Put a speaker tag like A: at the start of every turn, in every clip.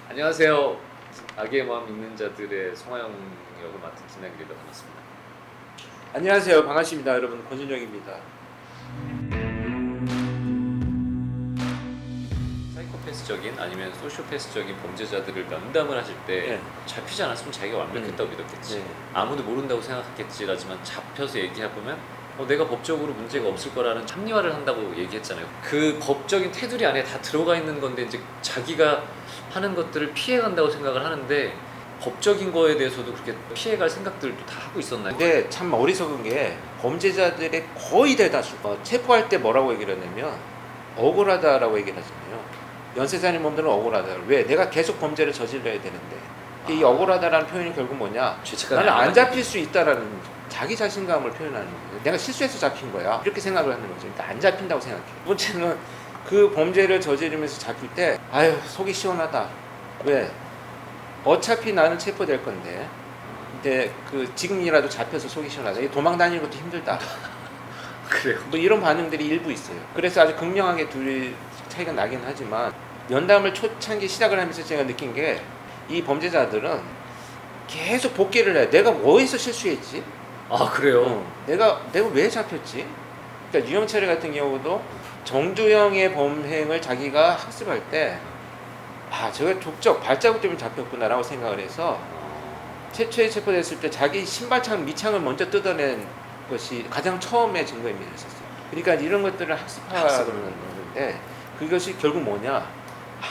A: 안녕하세요. 악의 마음 있는 자들의 송하영 역을 맡은 김남길입니다. 반갑습니다.
B: 안녕하세요. 반갑습니다. 여러분 권준영입니다.
A: 사이코패스적인 아니면 소시오패스적인 범죄자들을 면담을 하실 때
B: 네.
A: 잡히지 않았으면 자기가 완벽했다고 믿었겠지.
B: 네.
A: 아무도 모른다고 생각했겠지라지만 잡혀서 얘기해보면 내가 법적으로 문제가 없을 거라는 합리화를 한다고 얘기했잖아요. 그 법적인 테두리 안에 다 들어가 있는 건데 이제 자기가 하는 것들을 피해간다고 생각을 하는데 법적인 거에 대해서도 그렇게 피해갈 생각들도 다 하고 있었나요?
B: 근데 참 어리석은 게 범죄자들의 거의 대다수 체포할 때 뭐라고 얘기를 하냐면 억울하다라고 얘기를 하잖아요. 연쇄살인 범들은 억울하다. 왜? 내가 계속 범죄를 저질러야 되는데 이 억울하다라는 표현이 결국 뭐냐?
A: 죄책감이
B: 나는 안
A: 아니라
B: 잡힐 수 있다라는 자기 자신감을 표현하는 거예요. 내가 실수해서 잡힌 거야. 이렇게 생각을 하는 거죠. 그러니까 안 잡힌다고 생각해. 두 번째는 그 범죄를 저지르면서 잡힐 때 아유 속이 시원하다. 왜? 어차피 나는 체포될 건데 근데 그 지금이라도 잡혀서 속이 시원하다. 이 도망 다니는 것도 힘들다.
A: 그래요.
B: 뭐 이런 반응들이 일부 있어요. 그래서 아주 극명하게 둘이 차이가 나긴 하지만 면담을 초창기 시작을 하면서 제가 느낀 게 이 범죄자들은 계속 복귀를 해. 내가 어디서 실수했지?
A: 아 그래요?
B: 내가 왜 잡혔지? 그러니까 유영철 같은 경우도 정주영의 범행을 자기가 학습할 때 제가 족적 발자국 때문에 잡혔구나라고 생각을 해서 최초에 체포됐을 때 자기 신발창 밑창을 먼저 뜯어낸 것이 가장 처음에 증거인멸이었어요. 그러니까 이런 것들을 학습하는 건데 그것이 결국 뭐냐?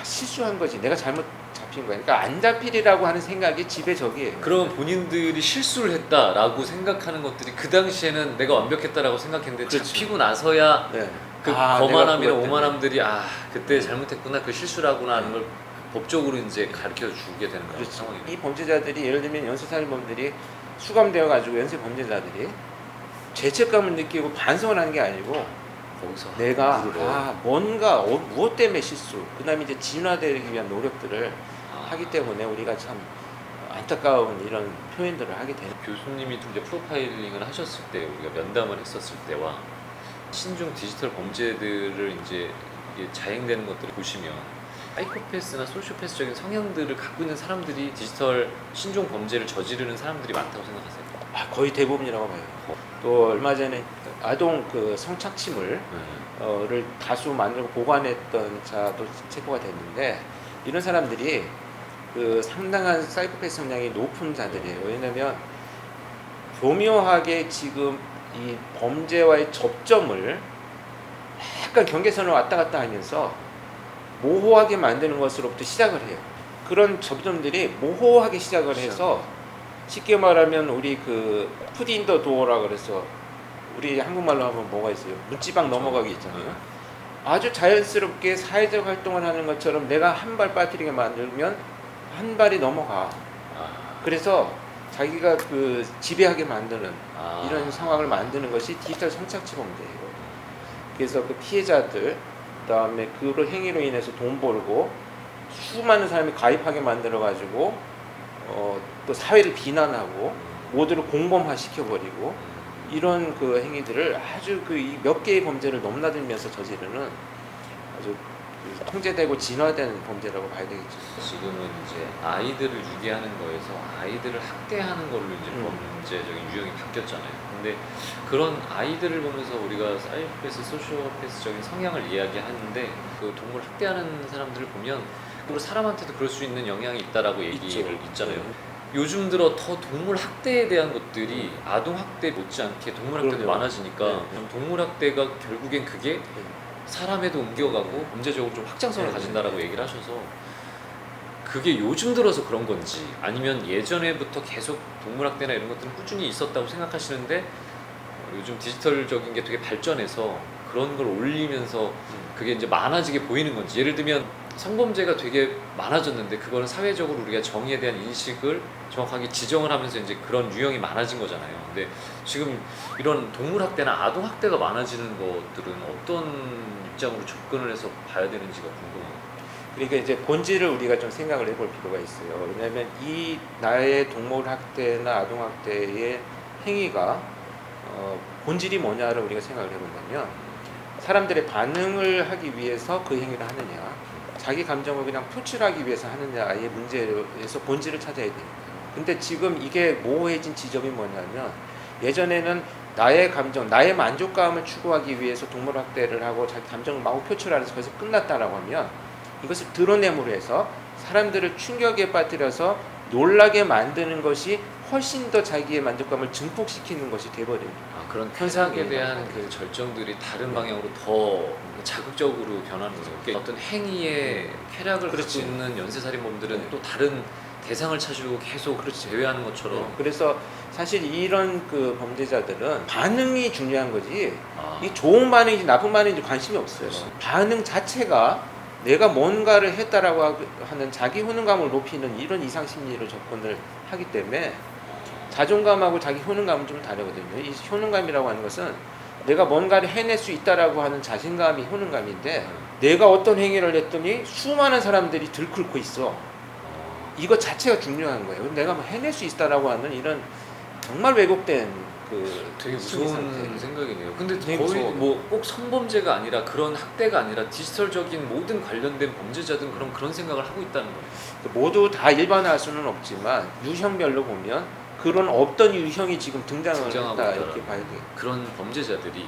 B: 실수한 거지. 내가 잘못 잡힌 거야. 그러니까 안 잡히리라고 하는 생각이 지배적이에요.
A: 그럼 본인들이 실수를 했다라고 생각하는 것들이 그 당시에는 내가 완벽했다라고 생각했는데
B: 그렇죠.
A: 잡히고 나서야
B: 네.
A: 그
B: 내가
A: 거만함이나
B: 그것 때문에.
A: 오만함들이 그때 잘못했구나 그 실수라구나 하는 걸 법적으로 이제 가르쳐 주게 되는 거예요.
B: 그렇죠.
A: 상황이.
B: 이 범죄자들이 예를 들면 연쇄살인범들이 수감되어 가지고 연쇄 범죄자들이 죄책감을 느끼고 반성을 하는 게 아니고
A: 거기서
B: 내가
A: 무릎을
B: 뭔가 무엇 때문에 실수 그다음에 이제 진화되기 위한 노력들을
A: 아.
B: 하기 때문에 우리가 참 안타까운 이런 표현들을 하게 되는
A: 교수님이 좀 이제 프로파일링을 하셨을 때 우리가 면담을 했었을 때와 신종 디지털 범죄들을 이제 이게 자행되는 것들을 보시면 사이코패스나 소시오패스적인 성향들을 갖고 있는 사람들이 디지털 신종 범죄를 저지르는 사람들이 많다고 생각하세요?
B: 거의 대부분이라고 봐요. 또 얼마 전에 아동 그 성착취물 를 다수 만들고 보관했던 자도 체포가 됐는데 이런 사람들이 그 상당한 사이코패스 성향이 높은 자들이에요. 왜냐면 교묘하게 지금 이 범죄와의 접점을 약간 경계선을 왔다 갔다 하면서 모호하게 만드는 것으로부터 시작을 해요. 그런 접점들이 모호하게 시작을 해서 쉽게 말하면 우리 그 푸딘더 도어라 그래서 우리 한국말로 하면 뭐가 있어요? 문지방 넘어가기 있잖아요. 아주 자연스럽게 사회적 활동을 하는 것처럼 내가 한 발 빠뜨리게 만들면 한 발이 넘어가. 그래서 자기가 그 지배하게 만드는 이런 상황을 만드는 것이 디지털 성착취 범죄예요. 그래서 그 피해자들 그다음에 그 행위로 인해서 돈 벌고 수많은 사람이 가입하게 만들어 가지고 또 사회를 비난하고 모두를 공범화 시켜버리고 이런 그 행위들을 아주 그 몇 개의 범죄를 넘나들면서 저지르는 아주 통제되고 진화된 범죄라고 봐야 되겠죠.
A: 지금은 이제 아이들을 유기하는 거에서 아이들을 학대하는 걸로 이제 범죄적인 유형이 바뀌었잖아요. 근데 그런 아이들을 보면서 우리가 사이코패스, 소시오패스적인 성향을 이야기하는데 그 동물 학대하는 사람들을 보면 그리고 사람한테도 그럴 수 있는 영향이 있다라고 얘기를 있잖아요. 요즘 들어 더 동물 학대에 대한 것들이 아동 학대 못지않게 동물 학대도
B: 그럼요.
A: 많아지니까 동물 학대가 결국엔 그게 사람에도 옮겨가고 범죄적으로 좀 확장성을 가진다라고 얘기를 하셔서 그게 요즘 들어서 그런 건지 아니면 예전에부터 계속 동물학대나 이런 것들은 꾸준히 있었다고 생각하시는데 요즘 디지털적인 게 되게 발전해서 그런 걸 올리면서 그게 이제 많아지게 보이는 건지 예를 들면 성범죄가 되게 많아졌는데 그거는 사회적으로 우리가 정의에 대한 인식을 정확하게 지정을 하면서 이제 그런 유형이 많아진 거잖아요. 근데 지금 이런 동물학대나 아동학대가 많아지는 것들은 어떤 입장으로 접근을 해서 봐야 되는지가 궁금해요.
B: 그러니까 이제 본질을 우리가 좀 생각을 해볼 필요가 있어요. 왜냐하면 이 나의 동물 학대나 아동 학대의 행위가 본질이 뭐냐를 우리가 생각을 해본다면 사람들의 반응을 하기 위해서 그 행위를 하느냐 자기 감정을 그냥 표출하기 위해서 하느냐의 문제에서 본질을 찾아야 되는 거예요. 근데 지금 이게 모호해진 지점이 뭐냐면 예전에는 나의 감정, 나의 만족감을 추구하기 위해서 동물 학대를 하고 자기 감정을 마구 표출하면서 거기서 끝났다라고 하면 이것을 드러냄으로 해서 사람들을 충격에 빠뜨려서 놀라게 만드는 것이 훨씬 더 자기의 만족감을 증폭시키는 것이 돼버립니다.
A: 그런 쾌락에 대한 그 절정들이 다른 방향으로 더 자극적으로 변하는 거죠. 그러니까 어떤 행위에 쾌락을
B: 그렇지.
A: 갖고 있는 연쇄살인범들은
B: 네.
A: 또 다른 대상을 찾으려고 계속 제외하는 것처럼
B: 그래서 사실 이런 그 범죄자들은 반응이 중요한 거지 이
A: 아,
B: 좋은 반응인지 나쁜 반응인지 관심이 없어요.
A: 그렇지.
B: 반응 자체가 내가 뭔가를 했다라고 하는 자기 효능감을 높이는 이런 이상 심리로 접근을 하기 때문에 자존감하고 자기 효능감은 좀 다르거든요. 이 효능감이라고 하는 것은 내가 뭔가를 해낼 수 있다라고 하는 자신감이 효능감인데 내가 어떤 행위를 했더니 수많은 사람들이 들끓고 있어. 이거 자체가 중요한 거예요. 내가 뭐 해낼 수 있다라고 하는 이런 정말 왜곡된 그
A: 되게
B: 심리
A: 무서운
B: 상태.
A: 생각이네요. 근데
B: 되게
A: 거의
B: 무서워.
A: 뭐 꼭 성범죄가 아니라 그런 학대가 아니라 디지털적인 모든 관련된 범죄자든 그런 생각을 하고 있다는 거예요.
B: 모두 다 일반화할 수는 없지만 유형별로 보면 그런 어떤 유형이 지금 등장을
A: 등장하고
B: 했다
A: 있다라는
B: 이렇게 봐야 돼요.
A: 그런 범죄자들이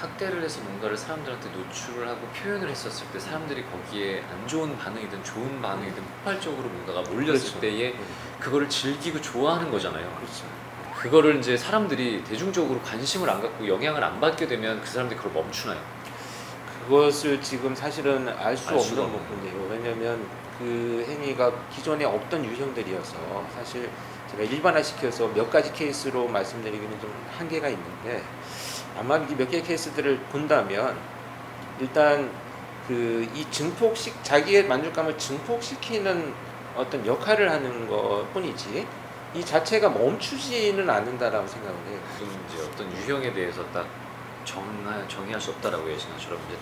A: 학대를 해서 뭔가를 사람들한테 노출을 하고 표현을 했었을 때 사람들이 거기에 안 좋은 반응이든 좋은 반응이든 폭발적으로 뭔가가 몰렸을
B: 그렇죠.
A: 때에 그거를 즐기고 좋아하는 거잖아요.
B: 그렇죠.
A: 그거를 이제 사람들이 대중적으로 관심을 안 갖고 영향을 안 받게 되면 그 사람들이 그걸 멈추나요?
B: 그것을 지금 사실은 알 수
A: 알 수가
B: 없는 부분이에요. 왜냐하면 그 행위가 기존에 없던 유형들이어서 사실 제가 일반화시켜서 몇 가지 케이스로 말씀드리기는 좀 한계가 있는데 아마 이 몇 개의 케이스들을 본다면 일단 그 이 자기의 만족감을 증폭시키는 어떤 역할을 하는 것 뿐이지 이 자체가 멈추지는 않는다라고 생각을 해요.
A: 무슨 이제 어떤 유형에 대해서 딱 정의할 수 없다라고 예시는 것처럼 이제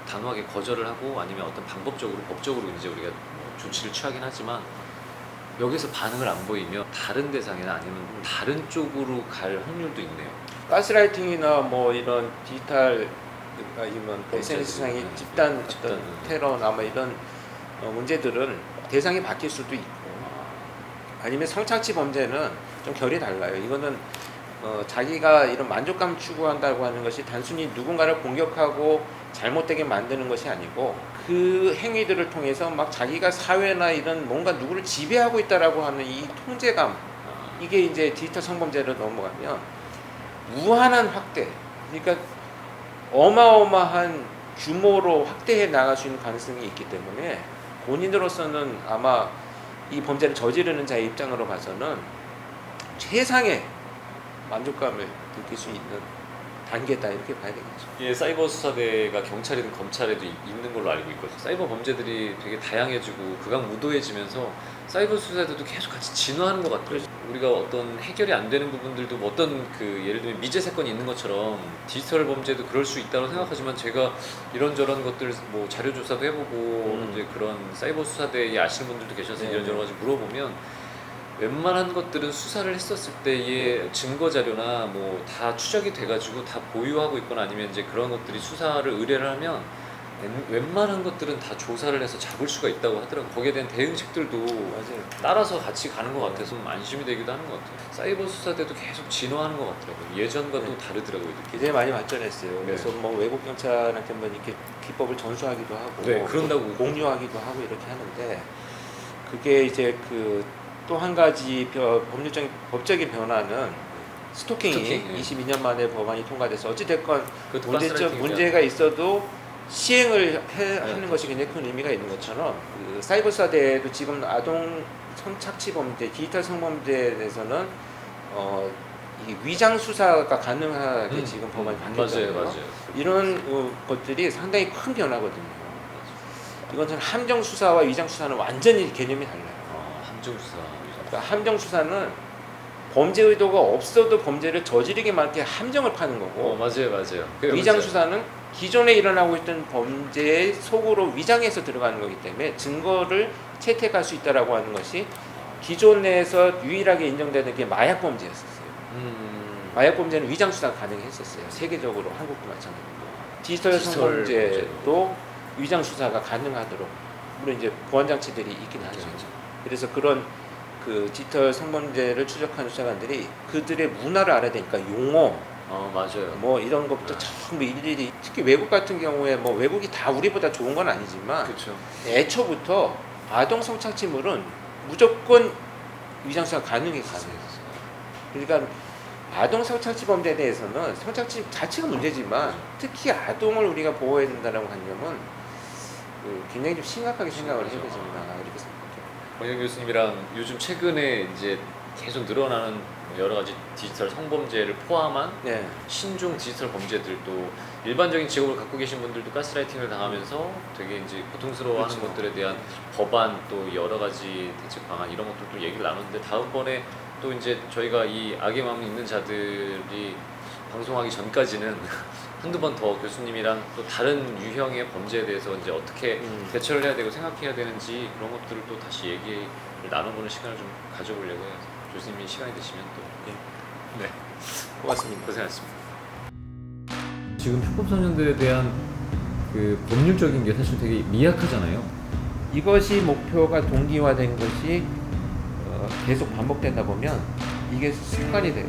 A: 단호하게 거절을 하고 아니면 어떤 방법적으로 법적으로 이제 우리가 뭐 조치를 취하긴 하지만 여기서 반응을 안 보이면 다른 대상이나 아니면 다른 쪽으로 갈 확률도 있네요.
B: 가스라이팅이나 뭐 이런 디지털 아니면 SNS상의
A: 네.
B: 집단
A: 집단,
B: 어떤 테러나 뭐 이런 문제들은 대상이 바뀔 수도 있고 아니면 성착취 범죄는 좀 결이 달라요. 이거는 자기가 이런 만족감 추구한다고 하는 것이 단순히 누군가를 공격하고 잘못되게 만드는 것이 아니고 그 행위들을 통해서 막 자기가 사회나 이런 뭔가 누구를 지배하고 있다라고 하는 이 통제감 이게 이제 디지털 성범죄로 넘어가면 무한한 확대 그러니까 어마어마한 규모로 확대해 나갈 수 있는 가능성이 있기 때문에 본인으로서는 아마 이 범죄를 저지르는 자의 입장으로 봐서는 최상의 만족감을 느낄 수 있는 단계다 이렇게 봐야 되겠죠.
A: 예, 사이버 수사대가 경찰이든 검찰에도 있는 걸로 알고 있거든요. 사이버 범죄들이 되게 다양해지고 극악무도해지면서 사이버 수사대도 계속 같이 진화하는 것 같아요. 우리가 어떤 해결이 안 되는 부분들도 뭐 어떤 그 예를 들면 미제 사건이 있는 것처럼 디지털 범죄도 그럴 수 있다고 생각하지만 제가 이런저런 것들 뭐 자료 조사도 해보고 이제 그런 사이버 수사대에 아시는 분들도 계셔서
B: 네.
A: 이런저런 가지 물어보면 웬만한 것들은 수사를 했었을 때의 증거 자료나 뭐 다 추적이 돼가지고 다 보유하고 있거나 아니면 이제 그런 것들이 수사를 의뢰를 하면 웬만한 것들은 다 조사를 해서 잡을 수가 있다고 하더라고요. 거기에 대한 대응책들도
B: 맞아요.
A: 따라서 같이 가는 것 같아서 좀 안심이 되기도 하는 것 같아요. 사이버 수사대도 계속 진화하는 것 같더라고요. 예전과 또 다르더라고요. 느낌이.
B: 굉장히 많이 발전했어요.
A: 네.
B: 그래서 뭐 외국 경찰한테 뭐 이렇게 기법을 전수하기도 하고,
A: 네, 그런다고
B: 공유하기도 하고 이렇게 하는데 그게 이제 그 또 한 가지 법률적인 법적인 변화는 스토킹이
A: 스토킹, 네.
B: 22년 만에 법안이 통과돼서 어찌 됐건
A: 그것도
B: 문제점
A: 가스라이팅이죠.
B: 문제가 있어도 시행을 하는 것이 굉장히 큰 의미가 있는 것처럼 그 사이버 수사대도 지금 아동 성착취 범죄, 디지털 성범죄에 대해서는 이 위장 수사가 가능하게 지금 법안이 바뀌었잖아요.
A: 맞아요.
B: 이런 것들이 상당히 큰 변화거든요. 이건 함정 수사와 위장 수사는 완전히 개념이 달라요.
A: 함정 수사.
B: 그러니까 함정 수사는 범죄 의도가 없어도 범죄를 저지르게 만들게 함정을 파는 거고
A: 맞아요.
B: 위장 수사는 기존에 일어나고 있던 범죄의 속으로 위장해서 들어가는 거기 때문에 증거를 채택할 수 있다라고 하는 것이 기존에서 유일하게 인정되는 게 마약 범죄였었어요. 마약 범죄는 위장 수사가 가능했었어요. 세계적으로 한국도 마찬가지고 디지털 성범죄도 위장 수사가 가능하도록 물론 이제 보안 장치들이 있긴 하죠. 그래서 그런 그 디지털 성범죄를 추적하는 수사관들이 그들의 문화를 알아야 되니까 용어
A: 맞아요.
B: 뭐 이런 것부터 전부 일일이 특히 외국 같은 경우에 뭐 외국이 다 우리보다 좋은 건 아니지만
A: 그렇죠.
B: 애초부터 아동 성착취물은 무조건 위장 수사 가능해요. 그러니까 아동 성착취 범죄에 대해서는 성착취 자체가 문제지만 특히 아동을 우리가 보호해야 된다는 관념은 굉장히 좀 심각하게 생각을 해야 되지 않나 이렇게 생각해요.
A: 권영 교수님이랑 요즘 최근에 이제 계속 늘어나는 여러 가지 디지털 성범죄를 포함한
B: 네.
A: 신종 디지털 범죄들도 일반적인 직업을 갖고 계신 분들도 가스라이팅을 당하면서 되게 이제 고통스러워하는
B: 그렇죠.
A: 것들에 대한 법안 또 여러 가지 대책 방안 이런 것들도 얘기를 나눴는데 다음번에 또 이제 저희가 이 악의 마음 있는 자들이 방송하기 전까지는 한두 번 더 교수님이랑 또 다른 유형의 범죄에 대해서 이제 어떻게 대처를 해야 되고 생각해야 되는지 그런 것들을 또 다시 얘기를 나눠보는 시간을 좀 가져보려고 해요. 교수님이 시간이 되시면 또 네.
B: 고맙습니다.
A: 고생하셨습니다. 지금 합법소년들에 대한 그 법률적인 게 사실 되게 미약하잖아요.
B: 이것이 목표가 동기화된 것이 계속 반복되다 보면 이게 습관이 돼요.